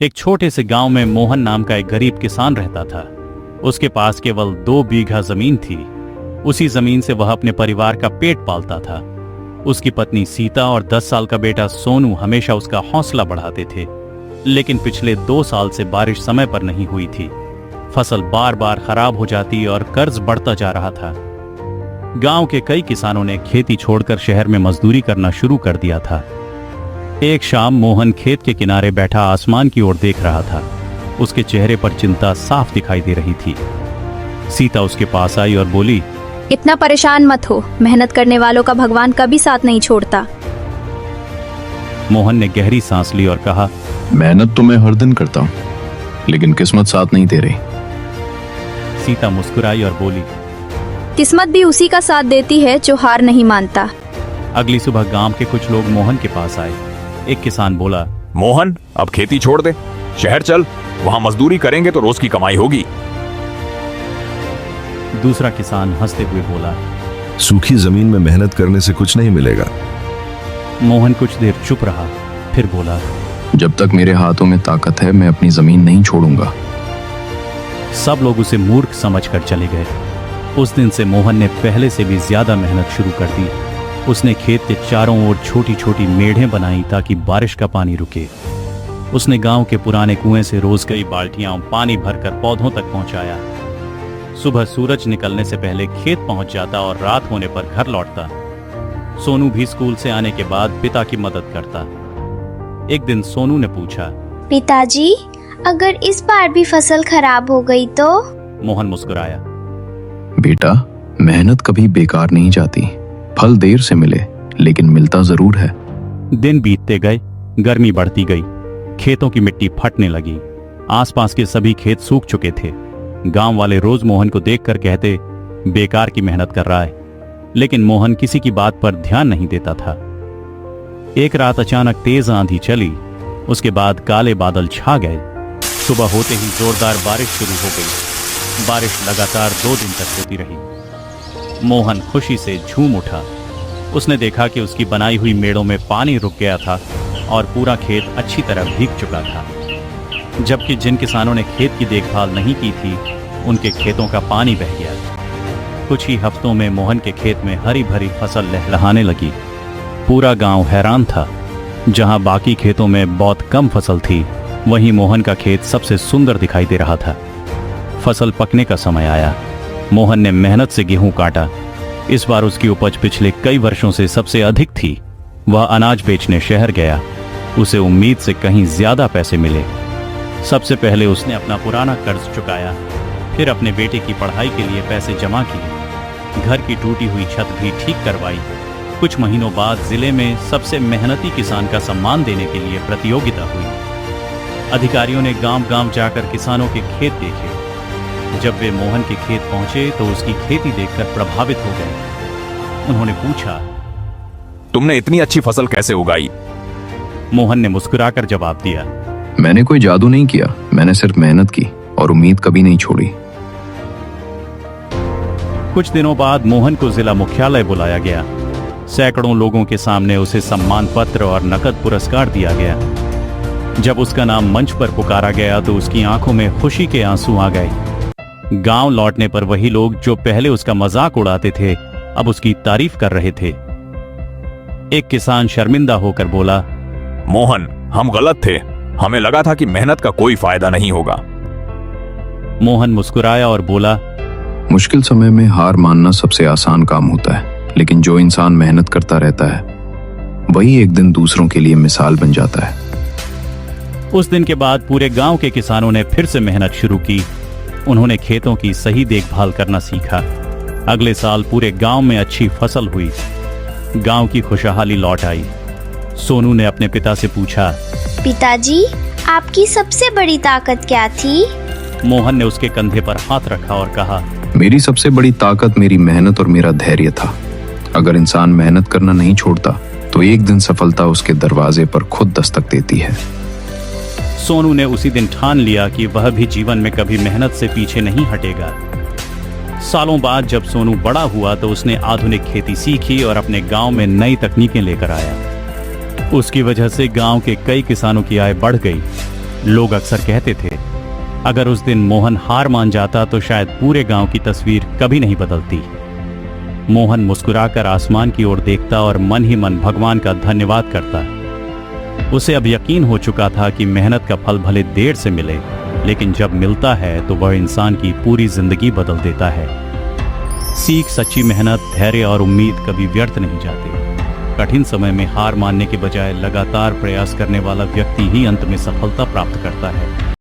एक छोटे से गांव में मोहन नाम का एक गरीब किसान रहता था। उसके पास केवल 2 बीघा जमीन थी। उसी जमीन से वह अपने परिवार का पेट पालता था। उसकी पत्नी सीता और 10 साल का बेटा सोनू हमेशा उसका हौसला बढ़ाते थे। लेकिन पिछले 2 साल से बारिश समय पर नहीं हुई थी। फसल बार बार खराब हो जाती और कर्ज बढ़ता जा रहा था। गांव के कई किसानों ने खेती छोड़कर शहर में मजदूरी करना शुरू कर दिया था। एक शाम मोहन खेत के किनारे बैठा आसमान की ओर देख रहा था। उसके चेहरे पर चिंता साफ दिखाई दे रही थी। सीता उसके पास आई और बोली, इतना परेशान मत हो, मेहनत करने वालों का भगवान कभी साथ नहीं छोड़ता। मोहन ने गहरी सांस ली और कहा, मेहनत तो मैं हर दिन करता हूँ, लेकिन किस्मत साथ नहीं दे रही। सीता मुस्कुराई और बोली, किस्मत भी उसी का साथ देती है जो हार नहीं मानता। अगली सुबह गांव के कुछ लोग मोहन के पास आए। एक किसान बोला, मोहन, अब खेती छोड़ दे, शहर चल, वहां मजदूरी करेंगे तो रोज की कमाई होगी। दूसरा किसान हंसते हुए बोला, सूखी जमीन में मेहनत करने से कुछ नहीं मिलेगा। मोहन कुछ देर चुप रहा, फिर बोला, जब तक मेरे हाथों में ताकत है मैं अपनी जमीन नहीं छोड़ूंगा। सब लोग उसे मूर्ख समझकर चले गए। उस दिन से मोहन ने पहले से भी ज्यादा मेहनत शुरू कर दी। उसने खेत के चारों ओर छोटी छोटी मेढ़ें बनाई ताकि बारिश का पानी रुके। उसने गांव के पुराने कुएं से रोज कई बाल्टियां पानी भरकर पौधों तक पहुंचाया। सुबह सूरज निकलने से पहले खेत पहुंच जाता और रात होने पर घर लौटता। सोनू भी स्कूल से आने के बाद पिता की मदद करता। एक दिन सोनू ने पूछा, पिताजी, अगर इस बार भी फसल खराब हो गई तो? मोहन मुस्कुराया, बेटा, मेहनत कभी बेकार नहीं जाती। फल देर से मिले, लेकिन मिलता जरूर है। दिन बीतते गए, गर्मी बढ़ती गई, खेतों की मिट्टी फटने लगी। आसपास के सभी खेत सूख चुके थे। गांव वाले रोज मोहन को देखकर कहते, बेकार की मेहनत कर रहा है। लेकिन मोहन किसी की बात पर ध्यान नहीं देता था। एक रात अचानक तेज आंधी चली। उसके बाद काले बादल छा गए। सुबह होते ही जोरदार बारिश शुरू हो गई। बारिश लगातार 2 दिन तक होती रही। मोहन खुशी से झूम उठा। उसने देखा कि उसकी बनाई हुई मेड़ों में पानी रुक गया था और पूरा खेत अच्छी तरह भीग चुका था। जबकि जिन किसानों ने खेत की देखभाल नहीं की थी, उनके खेतों का पानी बह गया। कुछ ही हफ्तों में मोहन के खेत में हरी भरी फसल लहलहाने लगी। पूरा गांव हैरान था। जहां बाकी खेतों में बहुत कम फसल थी, वहीं मोहन का खेत सबसे सुंदर दिखाई दे रहा था। फसल पकने का समय आया। मोहन ने मेहनत से गेहूं काटा। इस बार उसकी उपज पिछले कई वर्षों से सबसे अधिक थी। वह अनाज बेचने शहर गया। उसे उम्मीद से कहीं ज्यादा पैसे मिले। सबसे पहले उसने अपना पुराना कर्ज चुकाया, फिर अपने बेटे की पढ़ाई के लिए पैसे जमा किए। घर की टूटी हुई छत भी ठीक करवाई। कुछ महीनों बाद जिले में सबसे मेहनती किसान का सम्मान देने के लिए प्रतियोगिता हुई। अधिकारियों ने गांव-गांव जाकर किसानों के खेत देखे। जब वे मोहन के खेत पहुंचे तो उसकी खेती देखकर प्रभावित हो गए। उन्होंने पूछा, तुमने इतनी अच्छी फसल कैसे उगाई? मोहन ने मुस्कुराकर जवाब दिया, मैंने कोई जादू नहीं किया, मैंने सिर्फ मेहनत की और उम्मीद कभी नहीं छोड़ी। कुछ दिनों बाद मोहन को जिला मुख्यालय बुलाया गया। सैकड़ों लोगों के सामने उसे सम्मान पत्र और नकद पुरस्कार दिया गया। जब उसका नाम मंच पर पुकारा गया तो उसकी आंखों में खुशी के आंसू आ गए। गांव लौटने पर वही लोग जो पहले उसका मजाक उड़ाते थे, अब उसकी तारीफ कर रहे थे। एक किसान शर्मिंदा होकर बोला, मोहन, हम गलत थे। हमें लगा था कि मेहनत का कोई फायदा नहीं होगा। मोहन मुस्कुराया और बोला, मुश्किल समय में हार मानना सबसे आसान काम होता है, लेकिन जो इंसान मेहनत करता रहता है, वही एक दिन दूसरों के लिए मिसाल बन जाता है। उस दिन के बाद पूरे गांव के किसानों ने फिर से मेहनत शुरू की। उन्होंने खेतों की सही देखभाल करना सीखा। अगले साल पूरे गांव में अच्छी फसल हुई। गांव की खुशहाली लौट आई। सोनू ने अपने पिता से पूछा, पिताजी, आपकी सबसे बड़ी ताकत क्या थी? मोहन ने उसके कंधे पर हाथ रखा और कहा, मेरी सबसे बड़ी ताकत मेरी मेहनत और मेरा धैर्य था। अगर इंसान मेहनत करना नहीं छोड़ता तो एक दिन सफलता उसके दरवाजे पर खुद दस्तक देती है। सोनू ने उसी दिन ठान लिया कि वह भी जीवन में कभी मेहनत से पीछे नहीं हटेगा। सालों बाद जब सोनू बड़ा हुआ तो उसने आधुनिक खेती सीखी और अपने गांव में नई तकनीकें लेकर आया। उसकी वजह से गांव के कई किसानों की आय बढ़ गई। लोग अक्सर कहते थे, अगर उस दिन मोहन हार मान जाता तो शायद पूरे गांव की तस्वीर कभी नहीं बदलती। मोहन मुस्कुराकर आसमान की ओर देखता और मन ही मन भगवान का धन्यवाद करता। उसे अब यकीन हो चुका था कि मेहनत का फल भले देर से मिले, लेकिन जब मिलता है तो वह इंसान की पूरी जिंदगी बदल देता है। सीख, सच्ची मेहनत, धैर्य और उम्मीद कभी व्यर्थ नहीं जाते। कठिन समय में हार मानने के बजाय लगातार प्रयास करने वाला व्यक्ति ही अंत में सफलता प्राप्त करता है।